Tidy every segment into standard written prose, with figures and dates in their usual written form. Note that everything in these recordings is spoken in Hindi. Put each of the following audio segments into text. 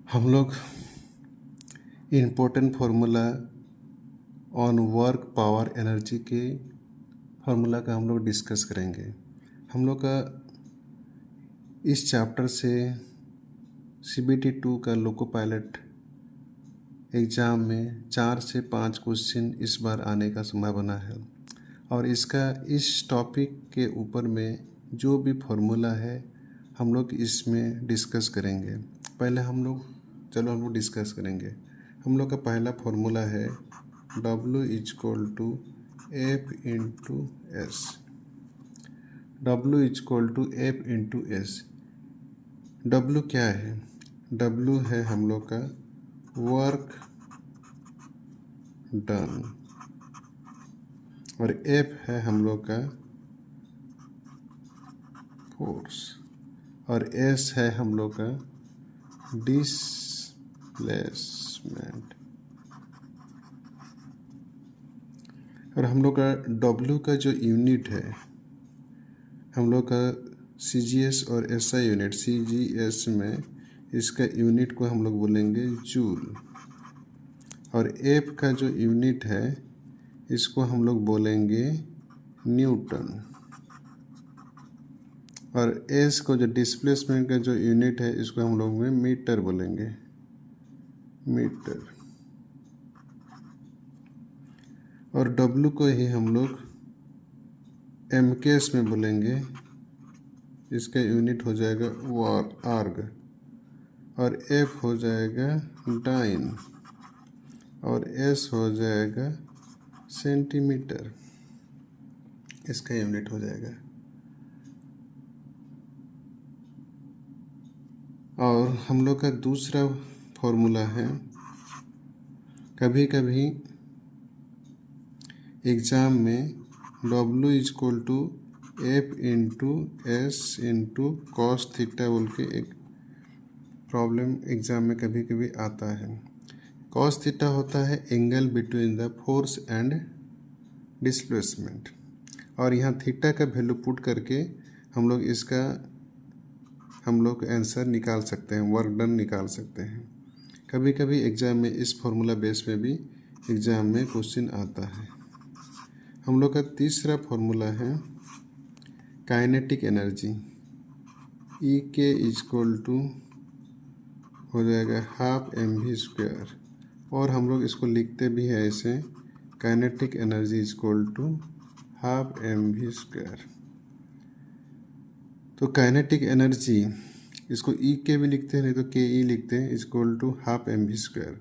हम लोग important formula on work power energy के फार्मूला का हम लोग डिस्कस करेंगे। हम लोग का इस चैप्टर से CBT 2 का लोको पायलट एग्ज़ाम में 4 से 5 क्वेश्चन इस बार आने का संभावना है और इसका इस टॉपिक के ऊपर में जो भी फार्मूला है हम लोग इसमें डिस्कस करेंगे। पहले हम लोग डिस्कस करेंगे। हम लोग का पहला फार्मूला है W = F × S। W = F × S। W क्या है? W है हम लोग का वर्क डन और F है हम लोग का फोर्स और S है हम लोग का डिस्प्लेसमेंट। और हम लोग का W का जो यूनिट है हम लोग का CGS और SI यूनिट, CGS में इसका यूनिट को हम लोग बोलेंगे जूल और F का जो यूनिट है इसको हम लोग बोलेंगे न्यूटन और S को जो डिस्प्लेसमेंट का जो यूनिट है इसको हम लोग में मीटर बोलेंगे, मीटर। और W को ही हम लोग MKS में बोलेंगे, इसका यूनिट हो जाएगा आर्ग और F हो जाएगा डाइन और S हो जाएगा सेंटीमीटर, इसका यूनिट हो जाएगा। और हम लोग का दूसरा फॉर्मूला है, कभी कभी एग्ज़ाम में W = F × S × cos theta बोल के एक प्रॉब्लम एग्ज़ाम में कभी कभी आता है। cos थीटा होता है angle between the force and displacement और यहाँ थीटा का वैल्यू पुट करके हम लोग आंसर निकाल सकते हैं, वर्क डन निकाल सकते हैं। कभी कभी एग्ज़ाम में इस फॉर्मूला बेस में भी एग्ज़ाम में क्वेश्चन आता है। हम लोग का तीसरा फॉर्मूला है काइनेटिक एनर्जी, EK = हो जाएगा ½ mv² और हम लोग इसको लिखते भी हैं ऐसे, काइनेटिक एनर्जी = ½ mv²। तो काइनेटिक एनर्जी इसको EK भी लिखते हैं, नहीं तो KE लिखते हैं, = ½ mv²।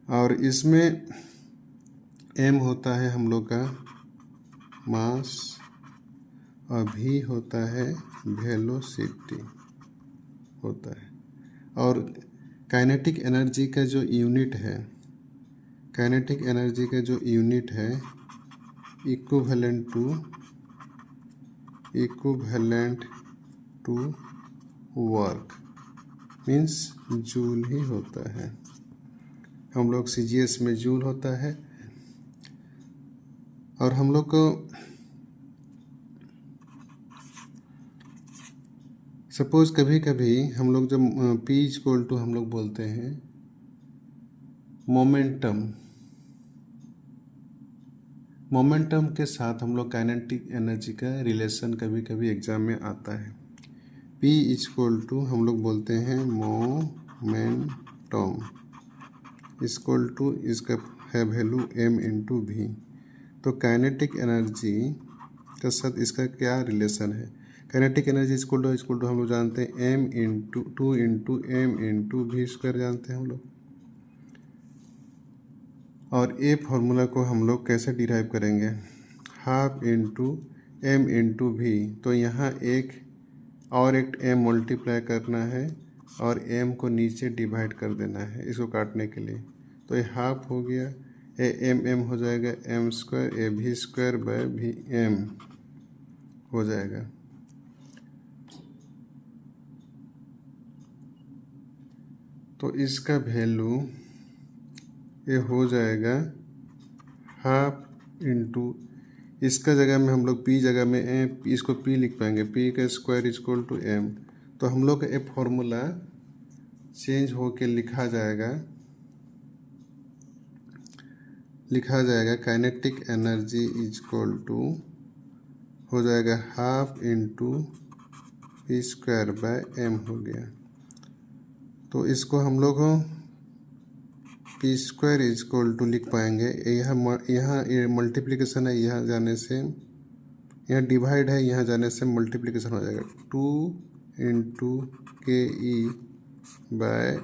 और इसमें M होता है हम लोग का मास और V होता है वेलोसिटी होता है। और काइनेटिक एनर्जी का जो यूनिट है, काइनेटिक एनर्जी का जो यूनिट है equivalent to work means joule ही होता है। हम लोग CGS में जूल होता है और हम लोग को सपोज कभी कभी हम लोग जब P = हम लोग बोलते हैं मोमेंटम के साथ हम लोग काइनेटिक एनर्जी का रिलेशन कभी कभी एग्ज़ाम में आता है। P = हम लोग बोलते हैं मोमेंटम इसका है वैल्यू M × V। तो काइनेटिक एनर्जी के साथ इसका क्या रिलेशन है? काइनेटिक एनर्जी = हम लोग जानते हैं M × 2 × M × V² जानते हैं हम लोग। और ये फार्मूला को हम लोग कैसे डिराइव करेंगे? ½ × M × V। तो यहाँ एक M मल्टीप्लाई करना है और M को नीचे डिवाइड कर देना है इसको काटने के लिए। तो ये ½ हो गया, M हो जाएगा m², ये V²/VM हो जाएगा। तो इसका वैल्यू ये हो जाएगा ½ × इसका जगह में हम लोग P जगह में इसको P लिख पाएंगे, P² = M। तो हम लोग का ये फॉर्मूला चेंज होके लिखा जाएगा kinetic energy is equal to हो जाएगा half into P square by M हो गया। तो इसको हम लोग P square is equal to लिख पाएंगे, यहाँ मल्टीप्लिकेशन है, यहाँ जाने से यहाँ डिवाइड है, यहाँ जाने से मल्टीप्लिकेशन हो जाएगा। 2 इंटू के ई बाय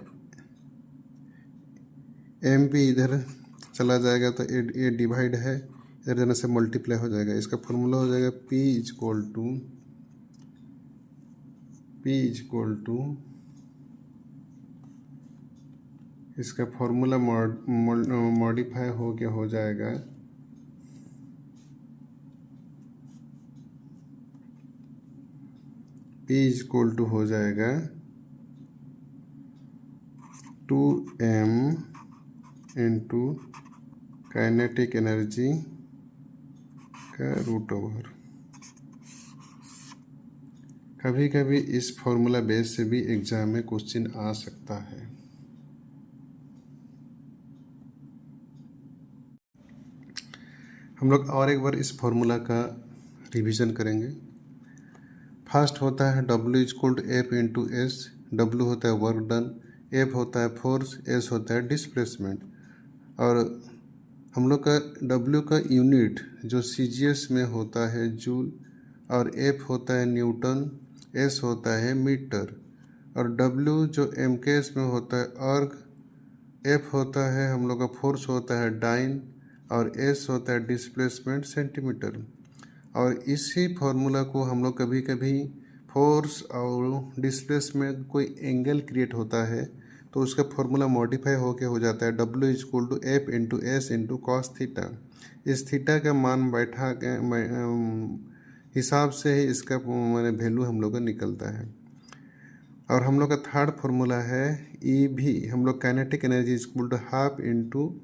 एम भी इधर चला जाएगा तो ये डिवाइड है, इधर जाने से मल्टीप्लाई हो जाएगा। इसका फॉर्मूला हो जाएगा P इज इक्वल टू इसका फॉर्मूला मॉडिफाई हो के हो जाएगा P इज इक्वल टू हो जाएगा 2m इंटू काइनेटिक एनर्जी का रूट ओवर। कभी कभी इस फॉर्मूला बेस से भी एग्जाम में क्वेश्चन आ सकता है। हम लोग और एक बार इस फॉर्मूला का रिवीजन करेंगे। फर्स्ट होता है W is equal to F into S. W होता है वर्क डन, F होता है फोर्स, S होता है डिस्प्लेसमेंट। और हम लोग का W का यूनिट जो CGS में होता है जूल, और F होता है न्यूटन, S होता है मीटर, और W जो MKS में होता है अर्ग, F होता है हम लोग का फोर्स होता है डाइन, और S होता है डिस्प्लेसमेंट सेंटीमीटर। और इसी फॉर्मूला को हम लोग कभी कभी फोर्स और डिस्प्लेसमेंट कोई एंगल क्रिएट होता है तो उसका फॉर्मूला मॉडिफाई होके हो जाता है W is equal to F into S into cos theta. इस थीटा का मान बैठा के हिसाब से ही इसका मैंने वैल्यू हम लोग का निकलता है। और हम लोग का थर्ड फॉर्मूला है ई भी, हम लोग kinetic energy is equal to half into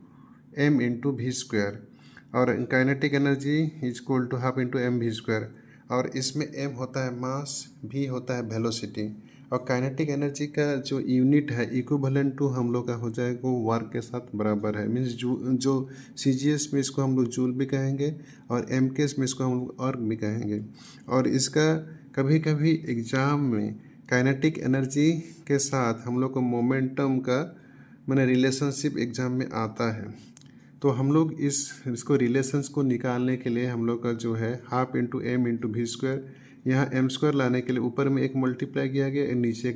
M into we square, और kinetic energy is equal to half into m we square. और इसमें एम होता है मास, भी होता है वेलोसिटी, और काइनेटिक एनर्जी का जो यूनिट है इक्विवेलेंट टू हम लोग का हो जाएगा वो वर्क के साथ बराबर है। मीन्स जो CGS में इसको हम लोग जूल भी कहेंगे और MKS में इसको हम लोग अर्ग भी कहेंगे। और इसका कभी कभी एग्ज़ाम में काइनेटिक एनर्जी के साथ हम लोग को मोमेंटम का मैंने रिलेशनशिप एग्ज़ाम में आता है। तो हम लोग इसको रिलेशंस को निकालने के लिए हम लोग का जो है half into M into we square, यहाँ एम स्क्वायर लाने के लिए ऊपर में एक मल्टीप्लाई किया गया, नीचे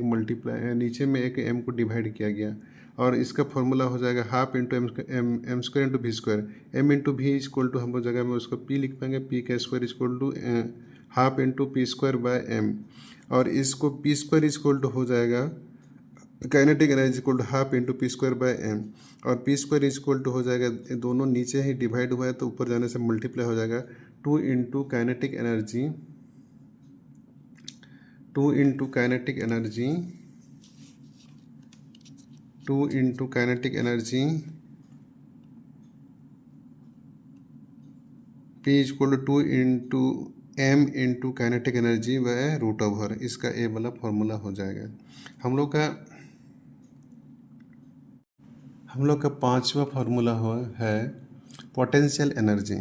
नीचे में एक एम को डिवाइड किया गया, और इसका फॉर्मूला हो जाएगा half into M square into we square. M into V is equal to हम लोग जगह में उसको पी लिख पाएंगे, पी का square is equal to half into P square by m, और इसको p square is equal to हो जाएगा kinetic energy equal to half into P square by m, और p square is equal to हो जाएगा, दोनों नीचे ही डिवाइड हुआ है तो ऊपर जाने से मल्टीप्लाई हो जाएगा 2 into kinetic energy 2 into kinetic energy P is equal to 2 into M into kinetic energy वह रूट ओवर, इसका ए वाला फॉर्मूला हो जाएगा। हम लोग का पांचवा फार्मूला है पोटेंशियल एनर्जी।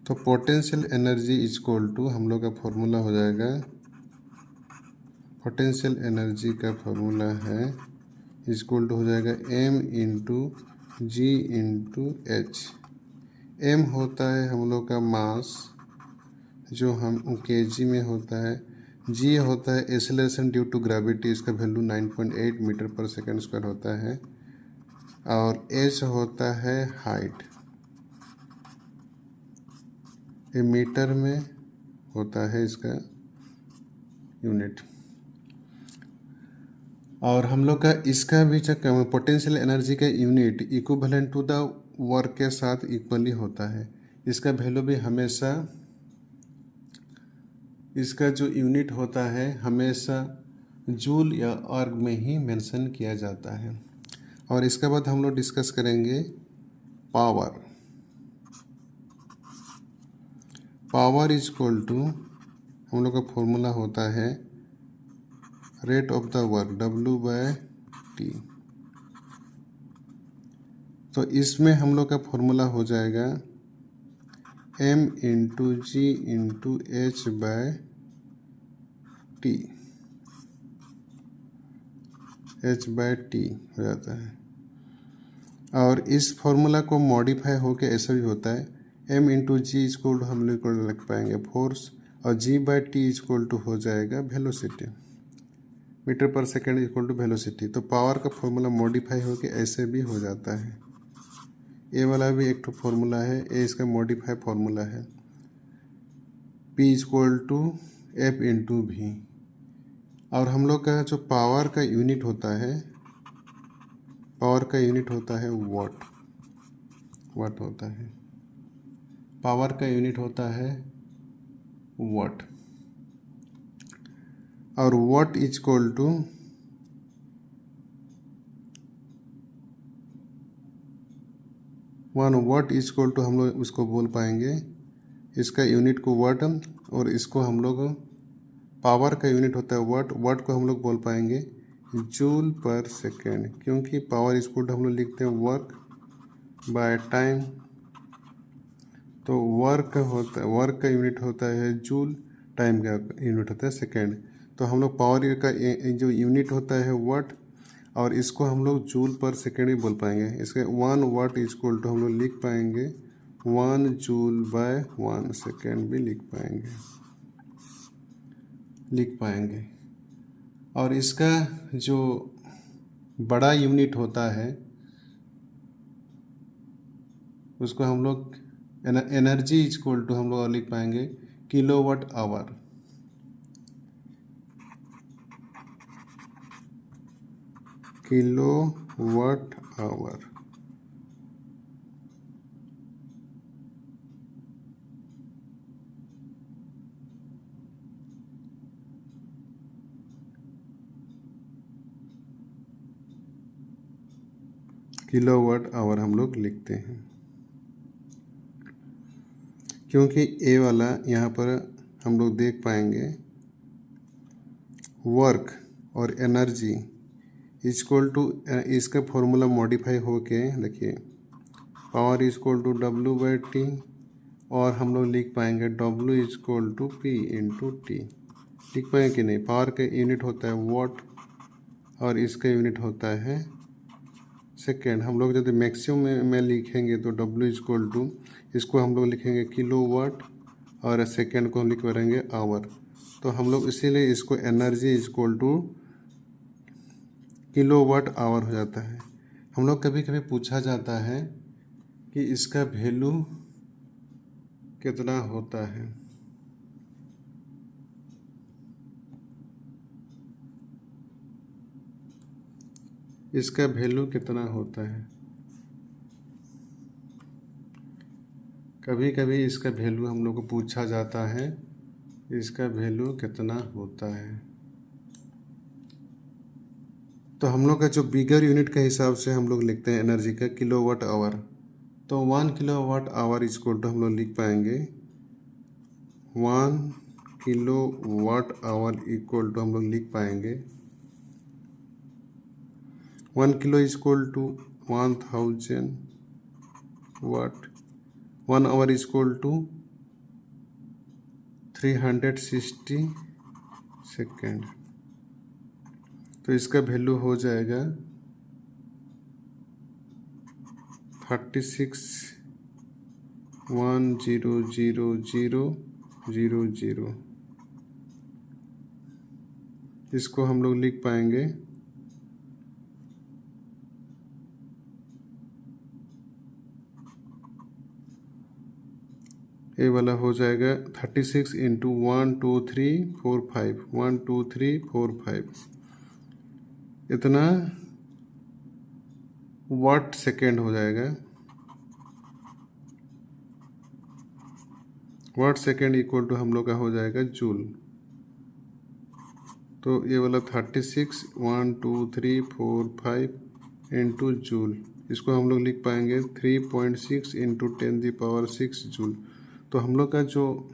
तो potential energy is equal to हम लोग का फॉर्मूला हो जाएगा, पोटेंशियल एनर्जी का फॉर्मूला है इज इक्वल टू हो जाएगा m into G into H. M होता है हम लोग का मास जो हम kg में होता है, जी होता है एक्सेलरेशन ड्यू टू ग्रेविटी, इसका वैल्यू 9.8 मीटर पर सेकेंड स्क्वायर होता है, और एच होता है हाइट, ये मीटर में होता है इसका यूनिट। और हम लोग का इसका भी जो पोटेंशियल एनर्जी का unit equivalent to the work के साथ इक्वली होता है। इसका वैल्यू भी हमेशा, इसका जो यूनिट होता है हमेशा जूल या अर्ग में ही मेंशन किया जाता है। और इसके बाद हम लोग डिस्कस करेंगे power. Power is equal to हम लोग का फॉर्मूला होता है rate of the work W/T। तो इसमें हम लोग का फॉर्मूला हो जाएगा M/G/H/T। H/T हो जाता है। और इस फॉर्मूला को मॉडिफाई होके ऐसा भी होता है M/G इक्वल टू हम लोग को लिख पाएंगे फोर्स, और G/T इक्वल टू हो जाएगा वेलोसिटी, मीटर पर सेकेंड इक्वल टू वेलोसिटी। तो पावर का फॉर्मूला मॉडिफाई होके ऐसे भी हो जाता है। ये वाला भी एक तो फॉर्मूला है, ये इसका मॉडिफाई फॉर्मूला है P इक्वल टू F/V। और हम लोग का जो पावर का यूनिट होता है, पावर का यूनिट होता है वाट। वाट होता है, पावर का यूनिट होता है वाट। और watt equal to 1 watt equal to हम लोग उसको बोल पाएंगे, इसका यूनिट को वाट, और इसको हम लोग पावर का यूनिट होता है वाट। वाट को हम लोग बोल पाएंगे जूल पर सेकेंड, क्योंकि पावर इक्वल टू हम लोग लिखते हैं वर्क बाय टाइम। तो वर्क होता है, वर्क का यूनिट होता है जूल, टाइम का यूनिट होता है सेकेंड। तो हम लोग पावर का जो यूनिट होता है वाट, और इसको हम लोग जूल पर सेकेंड भी बोल पाएंगे। इसके 1 वाट इक्वल टू हम लोग लिख पाएंगे 1 जूल बाय 1 सेकेंड भी लिख पाएंगे। और इसका जो बड़ा यूनिट होता है उसको हम लोग एनर्जी इक्वल टू हम लोग लिख पाएंगे kilowatt hour. Kilowatt hour. Kilowatt hour हम लोग लिखते हैं, क्योंकि ए वाला यहाँ पर हम लोग देख पाएंगे वर्क और एनर्जी इक्वल टू, इसका फॉर्मूला मॉडिफाई होके देखिए पावर इक्वल टू W/T, और हम लोग लिख पाएंगे W इक्वल टू P/T। लिख पाएंगे कि नहीं? पावर का यूनिट होता है वाट और इसका यूनिट होता है सेकेंड। हम लोग यदि मैक्सिमम में लिखेंगे तो W इक्वल टू, इसको हम लोग लिखेंगे किलोवाट और सेकेंड को हम लिख पाएंगे आवर। तो हम लोग इसीलिए इसको energy equal to kilowatt hour हो जाता है। हम लोग कभी कभी पूछा जाता है कि इसका वैल्यू कितना होता है। इसका वैल्यू कितना होता है, कभी कभी इसका वैल्यू हम लोग को पूछा जाता है, इसका वैल्यू कितना होता है। तो हम लोग का जो बिगर यूनिट के हिसाब से हम लोग लिखते हैं एनर्जी का किलोवाट आवर। तो 1 किलोवाट आवर इक्वल टू हम लोग लिख पाएंगे 1 किलोवाट आवर इक्वल टू हम लोग लिख पाएंगे 1 kilo equal to 1000 watt. 1 hour equal to 360 second. तो इसका वैल्यू हो जाएगा 36,100,000। इसको हम लोग लिख पाएंगे ये वाला हो जाएगा 36 इंटू 1 2 3 4 5 1 2 3 4 5 इतना वाट सेकेंड हो जाएगा। वाट सेकेंड इक्वल टू हम लोग का हो जाएगा जूल। तो ये वाला 36 1 2 3 4 5 इंटू जूल, इसको हम लोग लिख पाएंगे 3.6 इंटू 10⁶ जूल। तो हम लोग का जो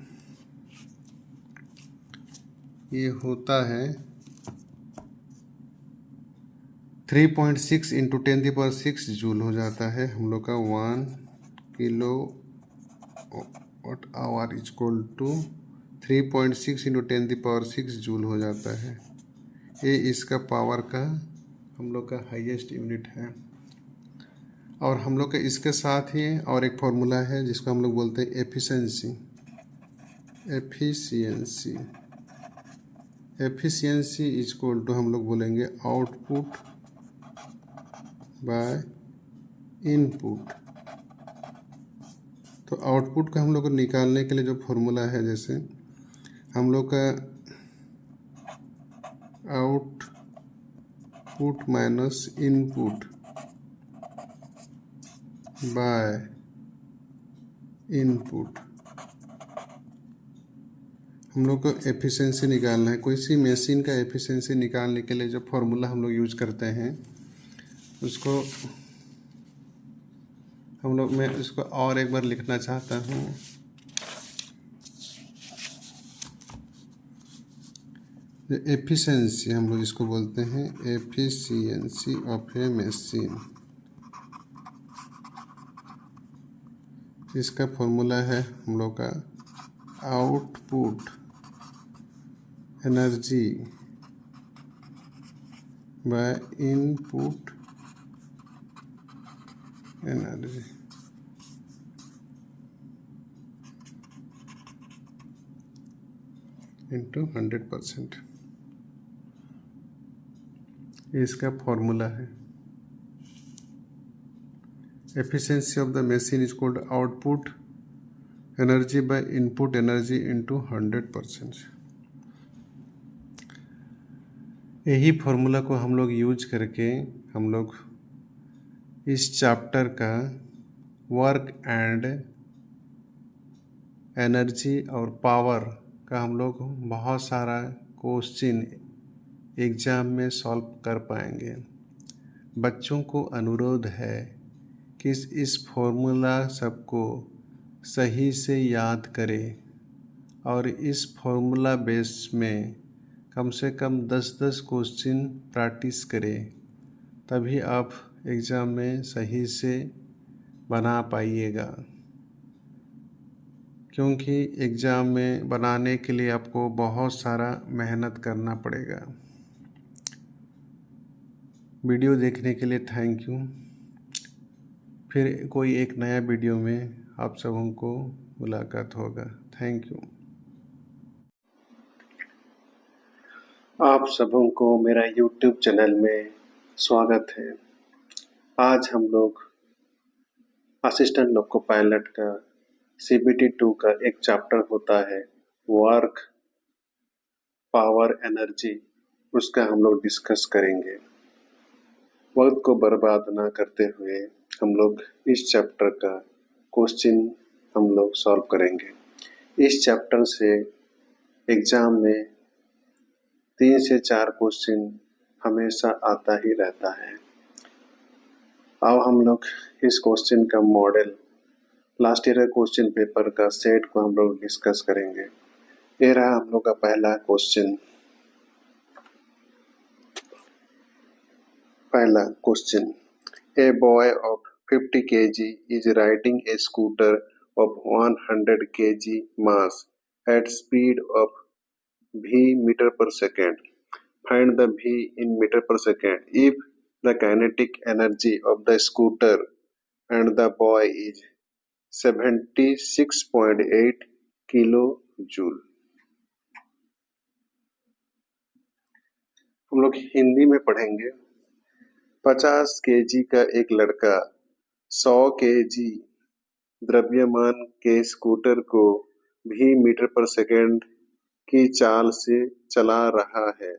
ये होता है 3.6 इंटू 10⁶ जूल हो जाता है हम लोग का 1 kilo watt hour equal to 3.6 into 10⁶ joule हो जाता है। ये इसका पावर का हम लोग का हाईएस्ट यूनिट है। और हम लोग का इसके साथ ही और एक फॉर्मूला है जिसको हम लोग बोलते हैं एफिशिएंसी। एफिशिएंसी इक्वल टू हम लोग बोलेंगे आउटपुट बाय इनपुट। तो आउटपुट का हम लोग को निकालने के लिए जो फॉर्मूला है, जैसे हम लोग का output minus input by input, हम लोग को एफिशिएंसी निकालना है। कोई सी मशीन का एफिशिएंसी निकालने के लिए जो फॉर्मूला हम लोग यूज करते हैं उसको हम लोग, मैं इसको और एक बार लिखना चाहता हूँ। एफिशिएंसी हम लोग इसको बोलते हैं एफिशिएंसी ऑफ ए मशीन। इसका फॉर्मूला है हम लोग का output energy by input energy. Into 100%, इसका फॉर्मूला है। Efficiency of the machine is called output energy by input energy into 100%। यही फॉर्मूला को हम लोग यूज करके हम लोग इस चैप्टर का वर्क एंड एनर्जी और पावर का हम लोग बहुत सारा क्वेश्चन एग्ज़ाम में सॉल्व कर पाएंगे। बच्चों को अनुरोध है कि इस फॉर्मूला सबको सही से याद करें और इस फॉर्मूला बेस में कम से कम 10-10 क्वेश्चन प्रैक्टिस करें, तभी आप एग्ज़ाम में सही से बना पाइएगा। क्योंकि एग्ज़ाम में बनाने के लिए आपको बहुत सारा मेहनत करना पड़ेगा। वीडियो देखने के लिए थैंक यू। फिर कोई एक नया वीडियो में आप सबों को मुलाकात होगा। Thank you. आप सबों को मेरा YouTube चैनल में स्वागत है। आज हम लोग असिस्टेंट लोको पायलट का CBT 2 का एक चैप्टर होता है वर्क पावर एनर्जी, उसका हम लोग डिस्कस करेंगे। वक्त को बर्बाद ना करते हुए हम लोग इस चैप्टर का क्वेश्चन हम लोग सॉल्व करेंगे। इस चैप्टर से एग्जाम में 3 से 4 क्वेश्चन हमेशा आता ही रहता है। अब हम लोग इस क्वेश्चन का model, last year question paper का सेट को हम लोग डिस्कस करेंगे। ये रहा हम लोग का पहला question. A boy of 50 kg is riding a scooter of 100 kg mass at speed of v meter per second. Find the v in meter per second if the kinetic energy of the scooter and the boy is 76.8 kilojoule. हम लोग हिंदी में पढ़ेंगे। 50 केजी का एक लड़का 100 केजी द्रव्यमान के स्कूटर को भी मीटर पर सेकंड की चाल से चला रहा है।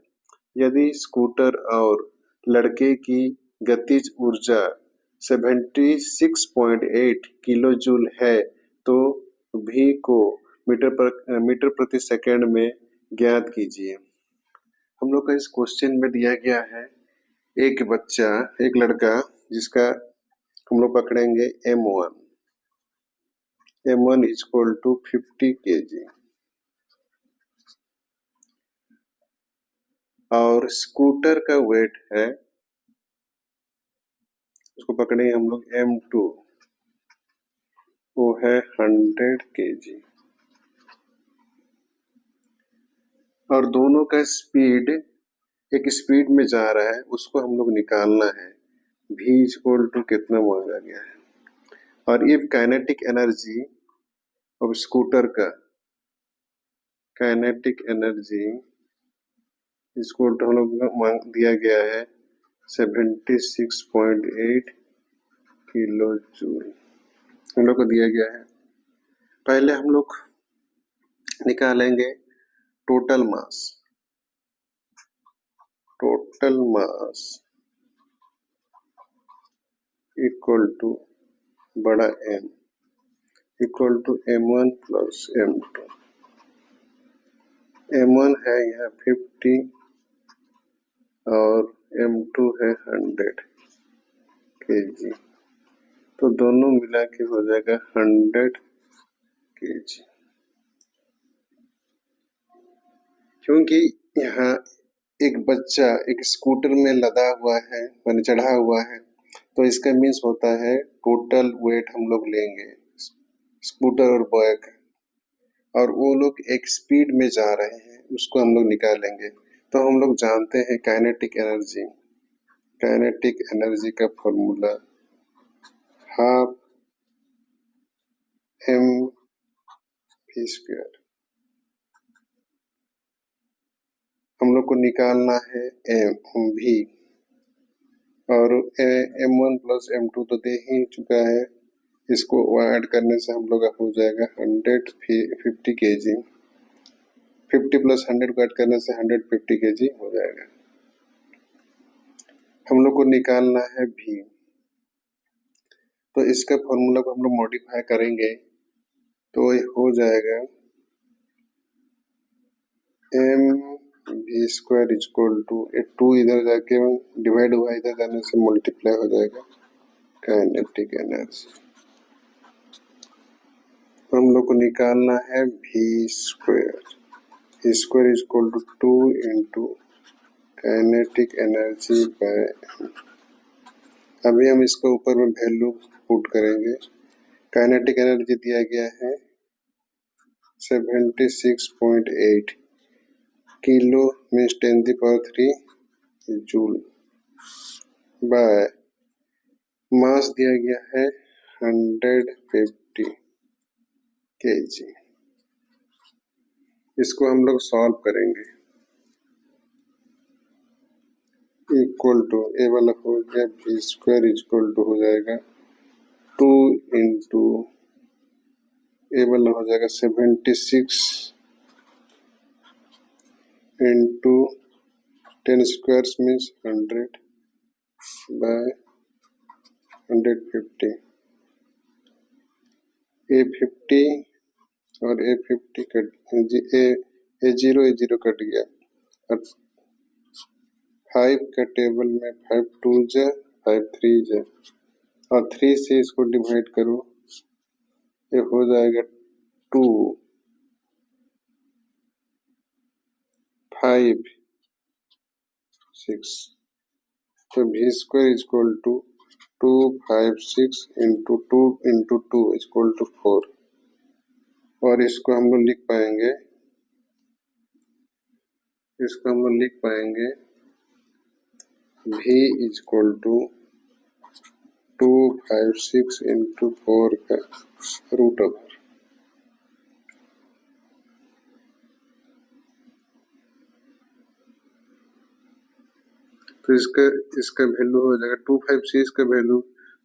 यदि स्कूटर और लड़के की गतिज ऊर्जा 76.8 किलोजूल है तो भी को मीटर प्रति सेकंड में ज्ञात कीजिए। हम लोग का इस क्वेश्चन में दिया गया है एक बच्चा, एक लड़का जिसका हम लोग पकड़ेंगे M1 is equal to 50 kg और स्कूटर का वेट है उसको पकड़ेंगे हम लोग M2, वो है 100 kg। और दोनों का स्पीड एक स्पीड में जा रहा है, उसको हम लोग निकालना है। v इक्वल टू कितना मांगा गया है। और ये काइनेटिक एनर्जी ऑफ स्कूटर का काइनेटिक एनर्जी इसको हम लोग मांग दिया गया है 76.8 किलो जूल हम लोग को दिया गया है। पहले हम लोग निकालेंगे टोटल मास इक्वल टू बड़ा M equal to M1 plus M2। M1 है यहाँ 50 और M2 है 100 kg, तो दोनों मिला के हो जाएगा 100 kg। क्योंकि यहाँ एक बच्चा एक स्कूटर में लदा हुआ है, मैंने चढ़ा हुआ है, तो इसका मीन्स होता है टोटल वेट हम लोग लेंगे स्कूटर और बॉय का, और वो लोग एक स्पीड में जा रहे हैं, उसको हम लोग निकालेंगे। तो हम लोग जानते हैं काइनेटिक एनर्जी का फॉर्मूला हाफ mv²। हम लोग को निकालना है v, और M1 प्लस M2 तो दे ही चुका है, इसको ऐड करने से हम लोग का हो जाएगा 150 kg। 50 प्लस 100 को ऐड करने से 150 kg हो जाएगा। हम लोग को निकालना है v, तो इसका फॉर्मूला को हम लोग मॉडिफाई करेंगे, तो ये हो जाएगा mv² इक्वल टू 2 इधर जाके डिवाइड हुआ, इधर जाने से मल्टीप्लाई हो जाएगा काइनेटिक एनर्जी। हम लोग को निकालना है v² equal to 2 into kinetic energy by m। अभी हम इसको ऊपर में वैल्यू पुट करेंगे। काइनेटिक एनर्जी दिया गया है 76.8 kilo means 10⁻³ joule by mass दिया गया है 150 kg। इसको हम लोग सॉल्व करेंगे। इक्वल टू ए वाला हो गया v² इक्वल टू हो जाएगा 2 इंटू ए वाला हो जाएगा 76 into 10 squares means 100 bye 150। A50 और A50 कट A0 कट गया, और 5 का टेबल में 5 2 जा 5 3 जा, और 3 से इसको डिवाइड करो, ये हो जाएगा 2 5 6। तो v² equal to 256 into 2 into 2 equal to 4, और इसको हम लोग लिख पाएंगे v इक्वल टू 256 इंटू 4 का रूट ओवर। तो इसका वैल्यू हो जाएगा 256 का वैल्यू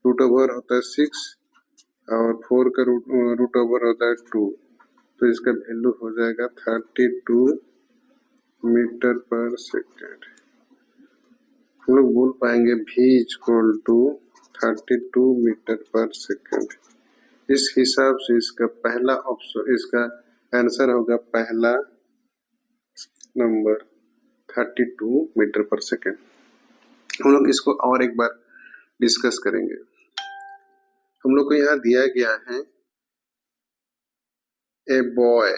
रूट ओवर होता है 6, और 4 का रूट ओवर होता है 2, तो इसका वैल्यू हो जाएगा 32 मीटर पर सेकेंड। हम लोग बोल पाएंगे v इक्वल टू 32 मीटर पर सेकेंड। इस हिसाब से इसका पहला ऑप्शन, इसका आंसर होगा पहला नंबर 32 मीटर पर सेकेंड। हम लोग इसको और एक बार डिस्कस करेंगे। हम लोग को यहाँ दिया गया है a boy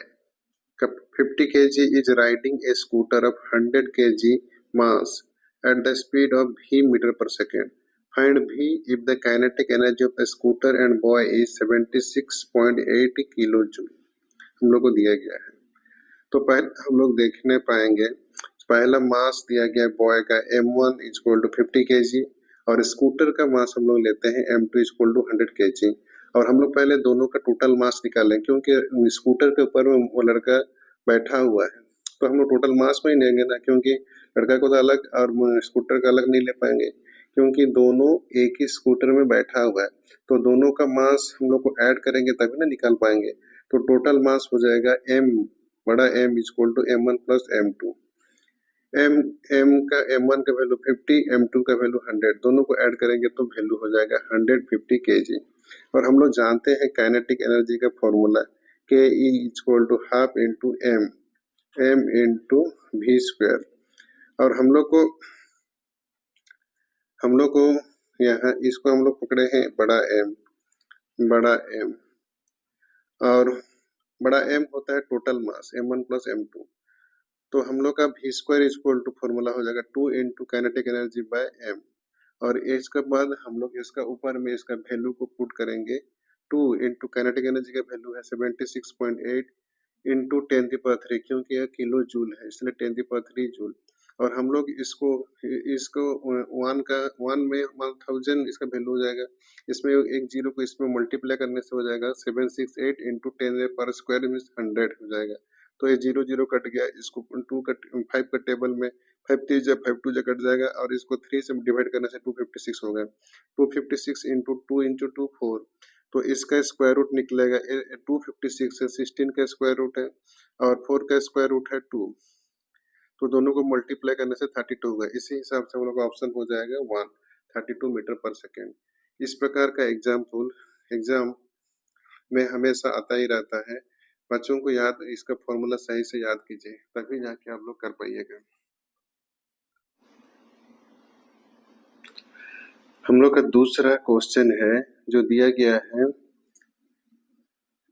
50 kg is riding a scooter of 100 kg mass at the speed of v meter per second. Find भी if the kinetic energy of the scooter and boy is 76.8 kilo joule. हम लोग को दिया गया है। तो पहले हम लोग देखने पाएंगे, पहला मास दिया गया बॉय का m1 इक्वल टू 50 kg और स्कूटर का मास हम लोग लेते हैं m2 इक्वल टू 100 kg। और हम लोग पहले दोनों का टोटल मास निकालें, क्योंकि स्कूटर के ऊपर में वो लड़का बैठा हुआ है, तो हम लोग टोटल मास में ही लेंगे ना, क्योंकि लड़का को तो अलग और स्कूटर का अलग नहीं ले पाएंगे, क्योंकि दोनों एक ही स्कूटर में बैठा हुआ है। तो दोनों का मास हम लोग को ऐड करेंगे तभी ना निकाल पाएंगे। तो टोटल मास हो जाएगा m बड़ा M equal to m1 plus m2। m का m1 का वैल्यू 50, m2 का वैल्यू 100, दोनों को ऐड करेंगे तो वैल्यू हो जाएगा 150 kg। और हम लोग जानते हैं काइनेटिक एनर्जी का formula K E equal to half into m into v square. और हम लोग को यहाँ इसको हम लोग पकड़े हैं बड़ा M और बड़ा M होता है total mass m1 plus m2। तो हम लोग का v square equal to formula हो जाएगा 2 into kinetic energy by m। और इसके बाद हम लोग इसका ऊपर में इसका वैल्यू को पुट करेंगे। 2 इंटू काइनेटिक एनर्जी का वैल्यू है 76.8 इंटू 10⁻3, क्योंकि यह किलो जूल है इसलिए 10⁻3 जूल। और हम लोग इसको वन में 1000 इसका वैल्यू हो जाएगा। इसमें एक जीरो को इसमें मल्टीप्लाई करने से हो जाएगा 768 इंटू 10 पर स्क्वायर मीन्स 100 हो जाएगा। तो ये जीरो जीरो कट गया, इसको 5 का टेबल में 5 3 जब 5 2 कट जाएगा और इसको 3 से डिवाइड करने से 256 होगा। 256 इंटू 2 इंटू 2 4, तो इसका स्क्वायर रूट निकलेगा 256 है 16 का स्क्वायर रूट है और 4 का स्क्वायर रूट है 2, तो दोनों को मल्टीप्लाई करने से 32 होगा। इसी हिसाब से हम लोग का ऑप्शन हो जाएगा 132 मीटर पर सेकेंड। इस प्रकार का एग्जाम में हमेशा आता ही रहता है। बच्चों को याद इसका फॉर्मूला सही से याद कीजिए, तभी जाके आप लोग कर पाइएगा। हम लोग का दूसरा क्वेश्चन है जो दिया गया है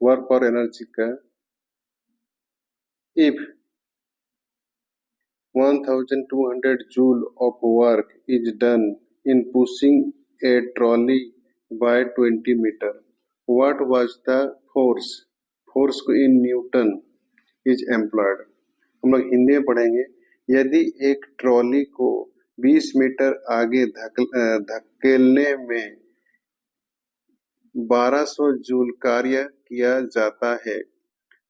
वर्क और एनर्जी का। If 1200 joule of work is done in pushing a trolley by 20 meter, what was the force in Newton is employed। हम लोग हिंदी में पढ़ेंगे। यदि एक ट्रॉली को 20 मीटर आगे धकेलने में 1200 जूल कार्य किया जाता है,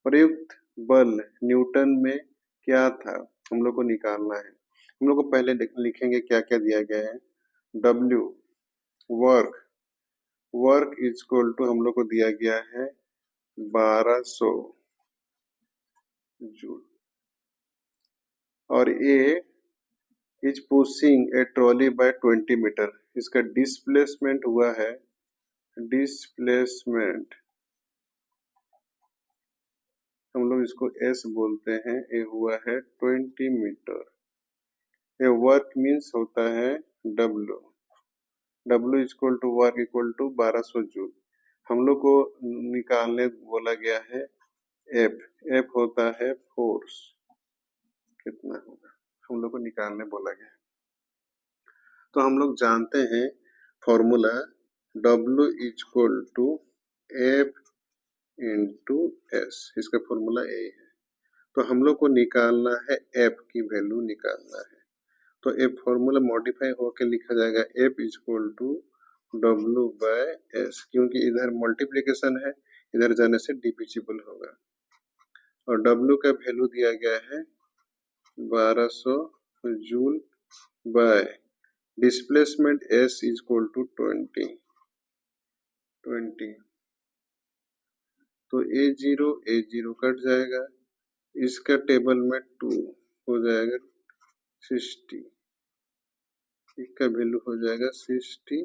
प्रयुक्त बल न्यूटन में क्या था, हम लोग को निकालना है। हम लोग को पहले लिखेंगे क्या क्या दिया गया है। W वर्क इक्वल टू हम लोग को दिया गया है 1200 जूल और A is pushing a trolley by 20 meter. इसका डिस्प्लेसमेंट हुआ है हम लोग इसको S बोलते हैं, ये हुआ है 20 मीटर। ये वर्क मीन्स होता है W equal to work equal to 1200 joule. हम लोग को निकालने बोला गया है F होता है फोर्स, कितना होगा हम लोग को निकालने बोला गया है। तो हम लोग जानते हैं formula W equal to F into S, इसका फॉर्मूला A है। तो हम लोग को निकालना है F की वैल्यू निकालना है। तो ये फॉर्मूला मॉडिफाई होकर लिखा जाएगा F equal to W by S, क्योंकि इधर मल्टीप्लिकेशन है, इधर जाने से डिविजिबल होगा। और W का वैल्यू दिया गया है 1200 joule by displacement S equal to 20। तो A0 कट जाएगा, इसका टेबल में 2 हो जाएगा 60, इसका वैल्यू हो जाएगा 60,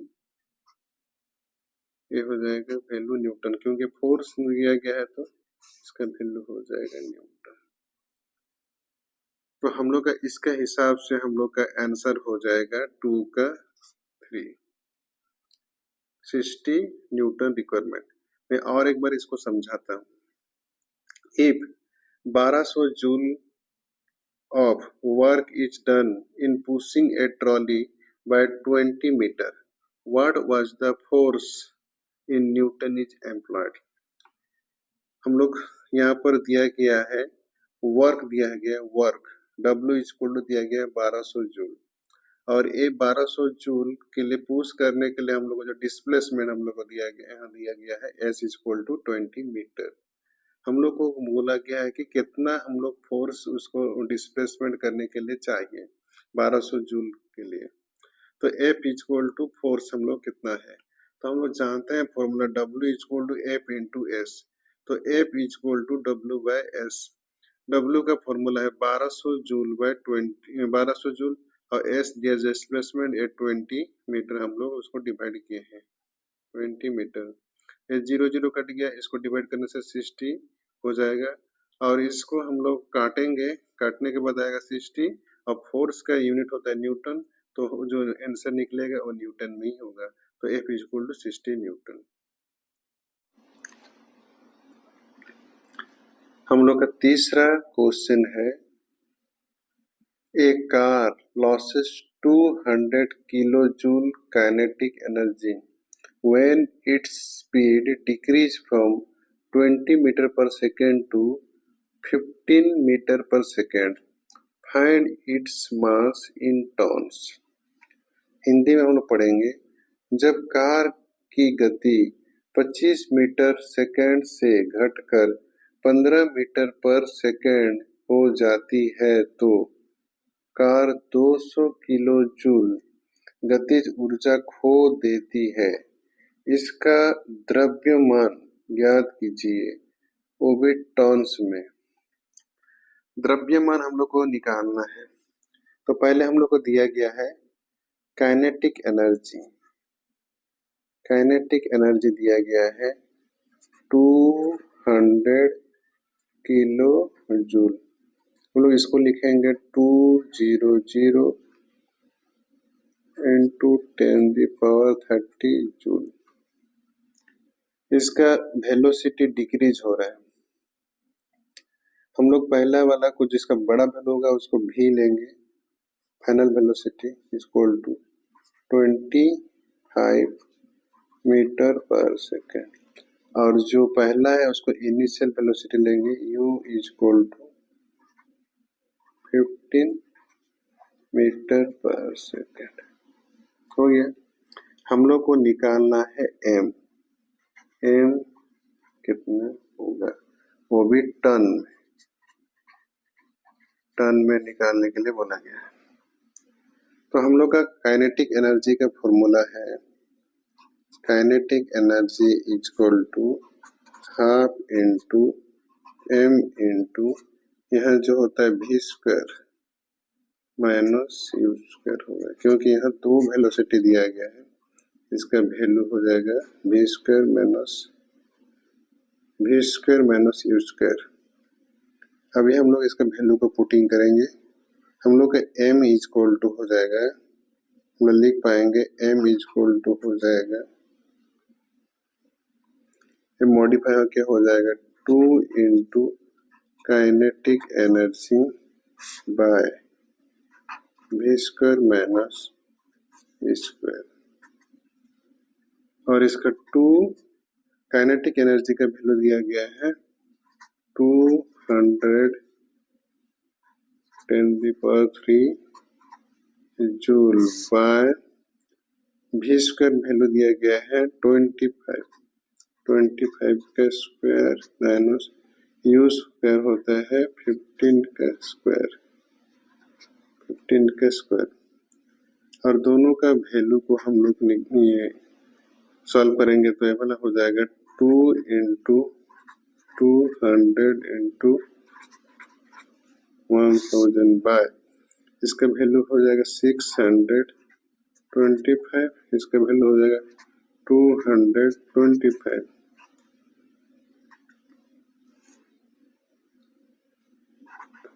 ये हो जाएगा वैल्यू न्यूटन, क्योंकि फोर्स दिया गया है तो इसका वैल्यू हो जाएगा न्यूटन। तो हम लोग का इसका हिसाब से हम लोग का आंसर हो जाएगा 2 का 3, 60 न्यूटन रिक्वायरमेंट। मैं और एक बार इसको समझाता हूँ। If 1200 joule of work is done in pushing a trolley by 20 meter, what was the force in newton is employed. हम लोग यहाँ पर दिया गया है वर्क, दिया गया वर्क W इक्वल टू दिया गया 1200 जूल, और ये 1200 जूल के लिए पुश करने के लिए हम लोग को जो डिस्प्लेसमेंट हम लोग को दिया गया है S इक्वल टू 20 मीटर। हम लोग को बोला गया है कि कितना हम लोग फोर्स उसको डिस्प्लेसमेंट करने के लिए चाहिए 1200 जूल के लिए। तो F इक्वल टू फोर्स हम लोग कितना है, तो हम लोग जानते हैं formula W equal to F into S. तो F equal to W by S. W का फॉर्मूला है 1200 जूल बाय 1200 जूल, और एस दिया डिस्प्लेसमेंट 20 मीटर, हम लोग उसको डिवाइड किए हैं 20 मीटर। ये 0 0 कट गया, इसको डिवाइड करने से 60 हो जाएगा, और इसको हम लोग काटेंगे, काटने के बाद आएगा 60, और फोर्स का यूनिट होता है न्यूटन, तो जो आंसर निकलेगा वो न्यूटन में ही होगा। तो F इक्वल टू 60 न्यूटन। हम लोग का तीसरा क्वेश्चन है, a car loses 200 kilo joule kinetic energy when its speed decrease from 20 meter per second to 15 meter per second. Find its mass in tons. Hindi में हम लोग पढ़ेंगे, जब कार की गति 25 मीटर सेकंड से घटकर 15 मीटर पर सेकंड हो जाती है तो कार 200 किलो जूल गतिज ऊर्जा खो देती है। इसका द्रव्यमान ज्ञात कीजिए, वो भी टॉन्स में। द्रव्यमान हम लोग को निकालना है, तो पहले हम लोग को दिया गया है काइनेटिक एनर्जी। काइनेटिक एनर्जी दिया गया है 200 किलो जूल। हम लोग इसको लिखेंगे 200 इंटू 10⁻30 जूल। इसका वेलोसिटी डिक्रीज हो रहा है। हम लोग पहला वाला को जिसका बड़ा वैल्यू होगा उसको भी लेंगे, final velocity equal to 25 meter पर सेकेंड, और जो पहला है उसको इनिशियल वेलोसिटी लेंगे u इक्वल टू 15 मीटर पर सेकेंड। हो गया। हम लोग को निकालना है m। m कितना होगा, वो भी टन में निकालने के लिए बोला गया है। तो हम लोग का काइनेटिक एनर्जी का फॉर्मूला है, kinetic energy equal to half into m into यहाँ जो होता है v square minus u square होगा, क्योंकि यहाँ दो वेलोसिटी दिया गया है। इसका वैल्यू हो जाएगा v square minus u square. अभी हम लोग इसका वैल्यू को पुटिंग करेंगे। हम लोग का m इक्वल टू हो जाएगा, हम लोग लिख पाएंगे m इक्वल टू हो जाएगा, ये मॉडिफाई होके हो जाएगा 2 into kinetic energy bye v square minus e square, और इसका 2 काइनेटिक एनर्जी का वैल्यू दिया गया है 210⁻³ joule by v square value दिया गया है 25 का स्क्वायर माइनस u स्क्वायर होता है 15 का स्क्वायर, और दोनों का वैल्यू को हम लोग ये सॉल्व करेंगे तो ये वाला हो जाएगा 2 इंटू 200 इंटू 1000 बाय, इसका वैल्यू हो जाएगा 625, इसका वैल्यू हो जाएगा 225।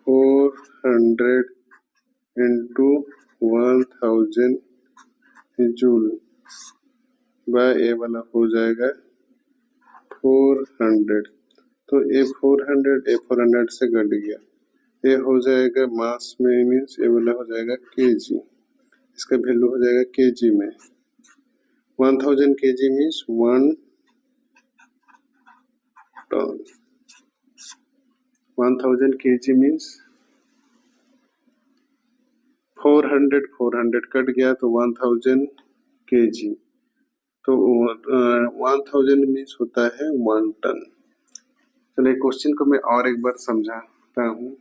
400 इंटू 1000 जूल बाय ए वाला हो जाएगा 400। तो ए 400 से घट गया, ये हो जाएगा मास में, मीन्स ये वाला हो जाएगा केजी, इसका वैल्यू हो जाएगा केजी में। 1000 kg means 1 ton. 1000 kg means 400 cut गया तो 1000 kg, तो 1000 मीन्स होता है 1 टन। चलिए क्वेश्चन को मैं और एक बार समझाता हूँ,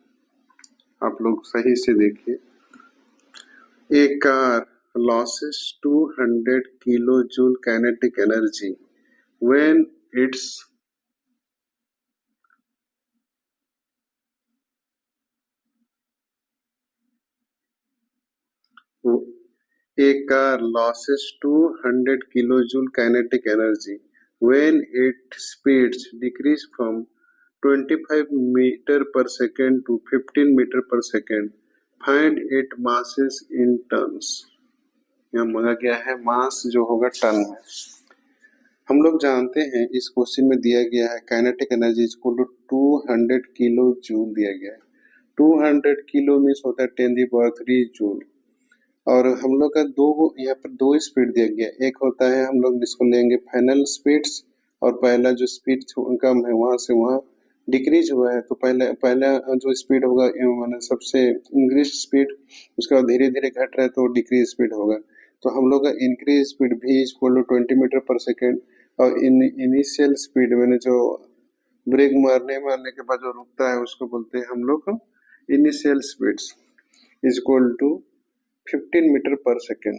आप लोग सही से देखिए। A car loses 200 kilojoule kinetic energy when its A car loses 200 kilojoule kinetic energy when its speeds decrease from 25 meter per second to 15 meter per second. Find its masses in tons. यहाँ मांगा गया है मास जो होगा टन में। हम लोग जानते हैं इस क्वेश्चन में दिया गया है kinetic energy equal to 200 kilo joule दिया गया है। 200 किलो मीन्स होता है 10⁻³ जूल। और हम लोग का यहाँ पर दो स्पीड दिया गया, एक होता है हम लोग जिसको लेंगे फाइनल स्पीड्स, और पहला जो स्पीड कम है वहां से वहां डिक्रीज हुआ है, तो पहला जो स्पीड होगा माने सबसे इंक्रीज स्पीड, उसके बाद धीरे धीरे घट रहा है तो डिक्रीज स्पीड होगा। तो हम लोग का इंक्रीज स्पीड भी इक्वल टू 20 मीटर पर सेकेंड, और इनिशियल स्पीड मैंने जो ब्रेक मारने के बाद जो रुकता है उसको बोलते हैं हम लोग initial speeds equal to 15 meter पर सेकेंड।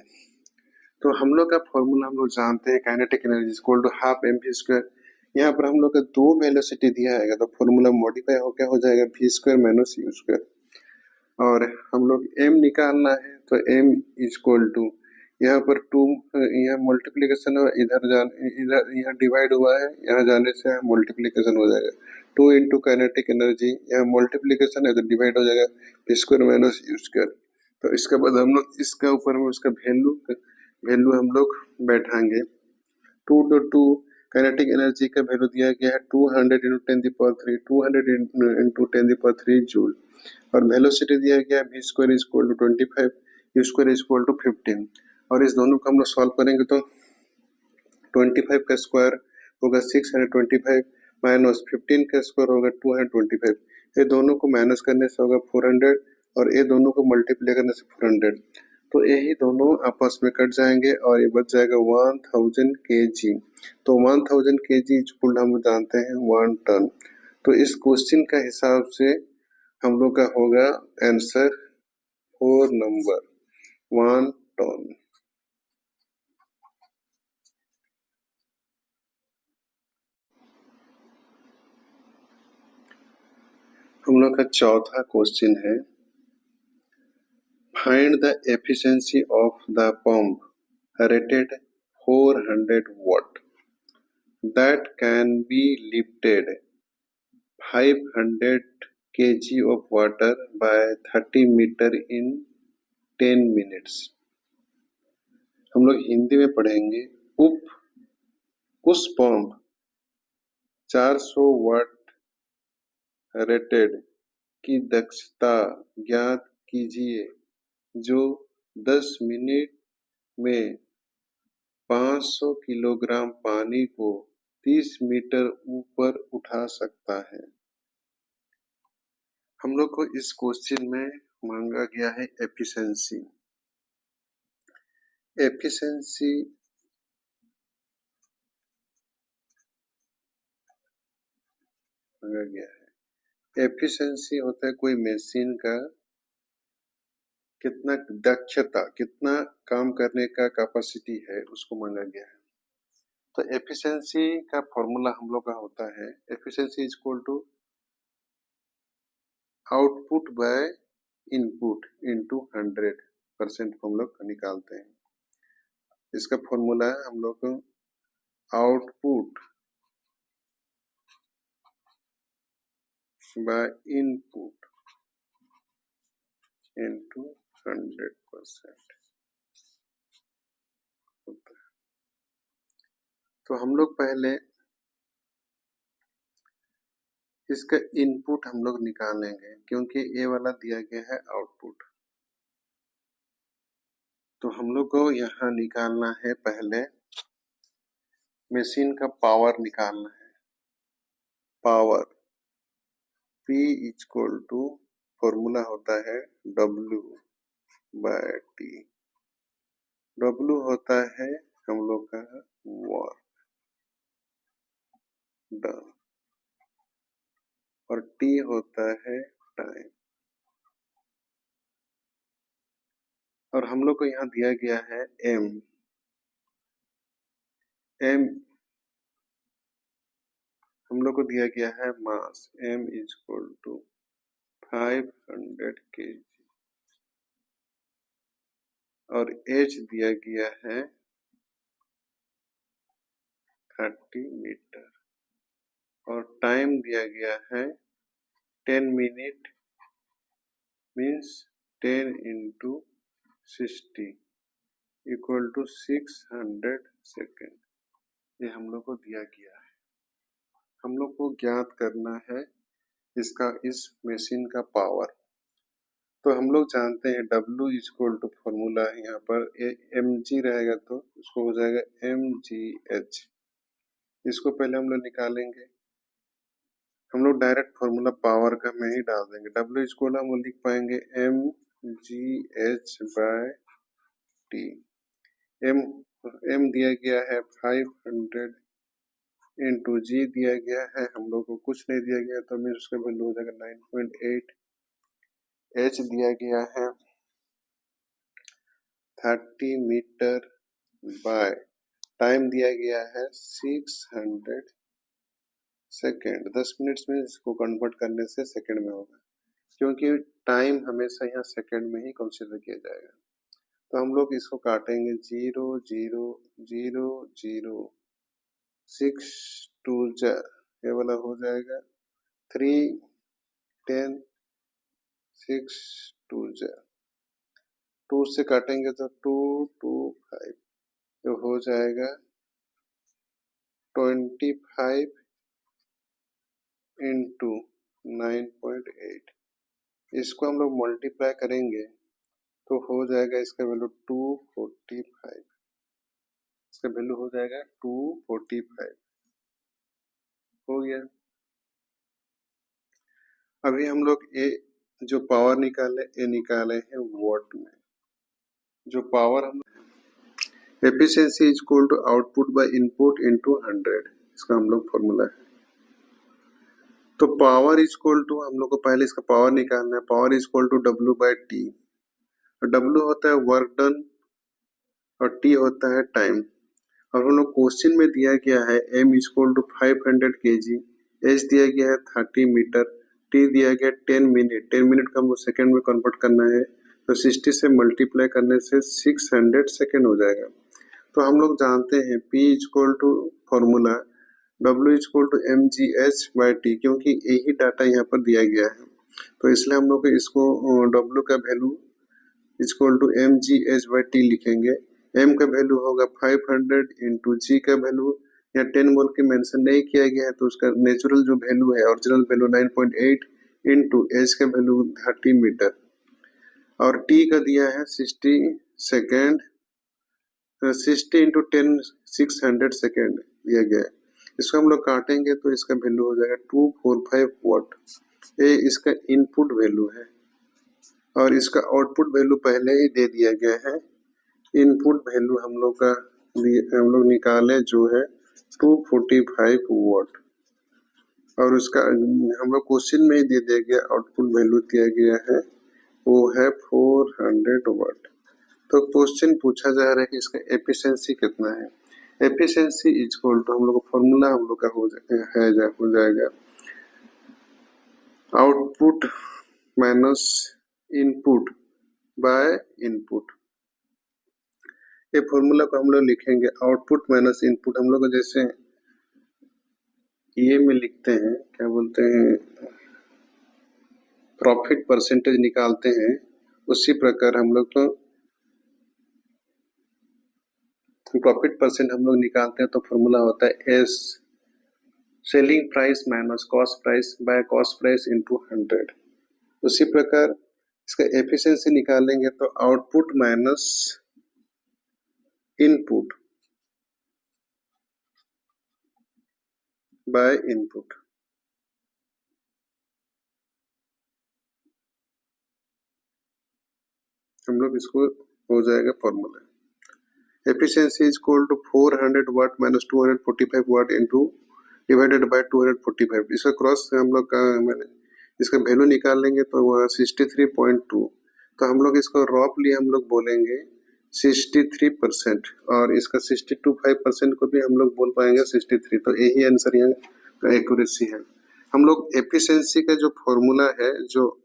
तो हम लोग का फॉर्मूला हम लोग जानते हैं kinetic energy equal to half M we square. यहाँ पर हम लोग का दो वेलोसिटी दिया है तो फॉर्मूला मॉडिफाई हो क्या हो जाएगा V square minus U square, और हम लोग एम निकालना है तो एम इक्वल टू यहाँ पर 2, यहाँ मल्टीप्लीकेशन और इधर यहाँ डिवाइड हुआ है, यहाँ जाने से मल्टीप्लीकेशन हो जाएगा। 2 इंटू काइनेटिक एनर्जी, यहाँ मल्टीप्लीकेशन है तो डिवाइड हो जाएगा V square minus U square. तो इसके बाद हम लोग इसका ऊपर में उसका वैल्यू हम लोग बैठाएंगे। 2 काइनेटिक एनर्जी का वैल्यू दिया गया है 200 इंटू 10⁻³ 200 इंटू 10⁻³ जूल, और वेलोसिटी दिया गया है V square equal to 25, U square equal to 15। और इस दोनों को हम लोग सॉल्व करेंगे तो 25 का स्क्वायर होगा 625 माइनस 15 का स्क्वायर होगा 225। ये दोनों को माइनस करने से होगा 400, और ये दोनों को मल्टीप्लाई करने से 400, तो यही दोनों आपस में कट जाएंगे और ये बच जाएगा 1000 kg। तो 1000 kg इक्वल हम जानते हैं 1 टन। तो इस क्वेश्चन का हिसाब से हम लोग का होगा आंसर 4 नंबर 1 टन। हम लोग का चौथा क्वेश्चन है find the efficiency of the pump rated 400 watt that can be lifted 500 kg of water by 30 meter in 10 minutes। हम लोग हिंदी में पढ़ेंगे उस पंप 400 वाट रेटेड की दक्षता ज्ञात कीजिए जो 10 मिनट में 500 किलोग्राम पानी को 30 मीटर ऊपर उठा सकता है। हम लोग को इस क्वेश्चन में मांगा गया है एफिशिएंसी। एफिशिएंसी मांगा गया है। एफिशिएंसी होता है कोई मशीन का कितना दक्षता, कितना काम करने का कैपेसिटी है, उसको मांगा गया है। तो एफिशिएंसी का फॉर्मूला हम लोग का होता है efficiency equal to output by input into 100% हम लोग निकालते हैं। इसका फॉर्मूला है हम लोग को आउटपुट बाय इनपुट इनटू 100% होता है। तो हम लोग पहले इसका इनपुट हम लोग निकालेंगे क्योंकि ये वाला दिया गया है आउटपुट। तो हम लोग को यहाँ निकालना है पहले मशीन का पावर निकालना है। Power P equal to formula होता है W बाय T। W होता है हम लोग का वर्क डन और T होता है टाइम। और हम लोग को यहाँ दिया गया है M हम लोग को दिया गया है मास M इक्वल टू 500 kg और H दिया गया है 30 मीटर और टाइम दिया गया है 10 minute means 10 into 60 equal to 600 second. ये हम लोग को दिया गया है। हम लोग को ज्ञात करना है इस मशीन का पावर। तो हम लोग जानते हैं W इक्वल टू फॉर्मूला है यहाँ पर mg रहेगा तो उसको हो जाएगा mgh। इसको पहले हम लोग निकालेंगे। हम लोग डायरेक्ट फॉर्मूला पावर का में ही डाल देंगे। W इक्वल हम लोग लिख पाएंगे mgh बाय t। m दिया गया है 500 इंटू जी दिया गया है, हम लोग को कुछ नहीं दिया गया तो हमें उसका वैल्यू हो जाएगा 9.8। h दिया गया है 30 मीटर बाय टाइम दिया गया है 600 सेकेंड। 10 मिनट्स में इसको कन्वर्ट करने से सेकेंड में होगा क्योंकि टाइम हमेशा यहाँ सेकेंड में ही कंसीडर किया जाएगा। तो हम लोग इसको काटेंगे 0 0 0 0 6 2 ये वाला हो जाएगा 3 10 6 2 2 से काटेंगे तो 2 2 5 तो हो जाएगा 25 इंटू 9.8। इसको हम लोग मल्टीप्लाई करेंगे तो हो जाएगा इसका वैल्यू 245। इसका वैल्यू हो जाएगा 245 हो गया। अभी हम लोग जो पावर निकाले हैं वॉट में। जो पावर हम efficiency is equal to output by input into 100। इसका हम लोग फॉर्मूला है। तो पावर इज इक्वल टू हम लोग को पहले इसका पावर निकालना है। Power is equal to W by T। W होता है वर्क डन और T होता है टाइम। और हम लोग क्वेश्चन में दिया गया है M is equal to 500 kg, H दिया गया है 30 मीटर, T दिया गया 10 मिनट। 10 मिनट का हमको सेकेंड में कन्वर्ट करना है तो 60 से मल्टीप्लाई करने से 600 सेकेंड हो जाएगा। तो हम लोग जानते हैं P equal to formula W equal to mgh by T क्योंकि यही डाटा यहाँ पर दिया गया है तो इसलिए हम लोग इसको W का value equal to mgh by T लिखेंगे। M का वैल्यू होगा 500 इंटू जी का वैल्यू यहाँ 10 बोल के मेंशन नहीं किया गया है तो उसका नेचुरल जो वैल्यू है ओरिजिनल वैल्यू 9.8 इंटू एच का वैल्यू 30 मीटर और T का दिया है 60 सेकेंड। 60 इंटू 10 600 सेकेंड दिया गया है। इसको हम लोग काटेंगे तो इसका वैल्यू हो जाएगा 245 वॉट। ये इसका इनपुट वैल्यू है और इसका आउटपुट वैल्यू पहले ही दे दिया गया है। इनपुट वैल्यू हम लोग निकाले जो है 245 वॉट और उसका हम लोग क्वेश्चन में ही दे दिया गया आउटपुट वैल्यू दिया गया है वो है 400 वॉट। तो क्वेश्चन पूछा जा रहा है कि इसका एफिशिएंसी कितना है। एफिशिएंसी इक्वल टू हम लोग का फॉर्मूला हम लोग का हो जाएगा output minus input by input. ये फॉर्मूला को हम लोग लिखेंगे आउटपुट माइनस इनपुट। हम लोग जैसे ये में लिखते हैं क्या बोलते हैं प्रॉफिट परसेंटेज निकालते हैं उसी प्रकार हम लोग तो प्रॉफिट परसेंट हम लोग निकालते हैं तो फॉर्मूला होता है S selling price minus cost price by cost price into 100। उसी प्रकार इसका एफिशिएंसी निकालेंगे तो output minus input by input. हम लोग इसको हो जाएगा formula efficiency is equal to 400 watt minus 245 watt into divided by 245। इसका क्रॉस हम लोग का मैंने इसका वैल्यू निकाल लेंगे तो वह 63.2। तो हम लोग इसको रफली हम लोग बोलेंगे 63% और इसका 62.5% को भी हम लोग बोल पाएंगे 63। तो यही आंसर यहाँ का एक्यूरेसी है। हम लोग एफिशिएंसी का जो फॉर्मूला है जो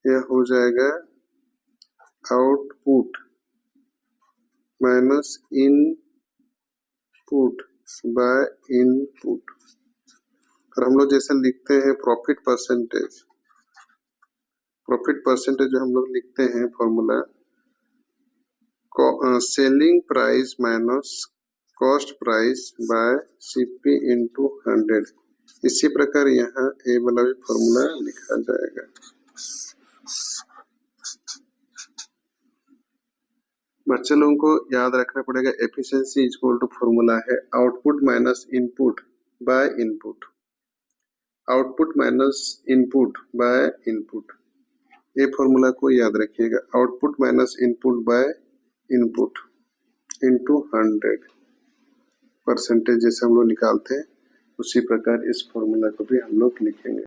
यह हो जाएगा output minus input by input. और हम लोग जैसे लिखते हैं प्रॉफिट परसेंटेज जो हम लोग लिखते हैं formula selling price minus cost price bye CP into 100। इसी प्रकार यहाँ ए वाला भी फॉर्मूला लिखा जाएगा। बच्चे लोगों को याद रखना पड़ेगा efficiency is equal to formula है output minus input by input. Output minus input by input, ये फॉर्मूला को याद रखिएगा। Output minus input by input into 100%। जैसे हम लोग निकालते हैं उसी प्रकार इस फॉर्मूला को भी हम लोग लिखेंगे।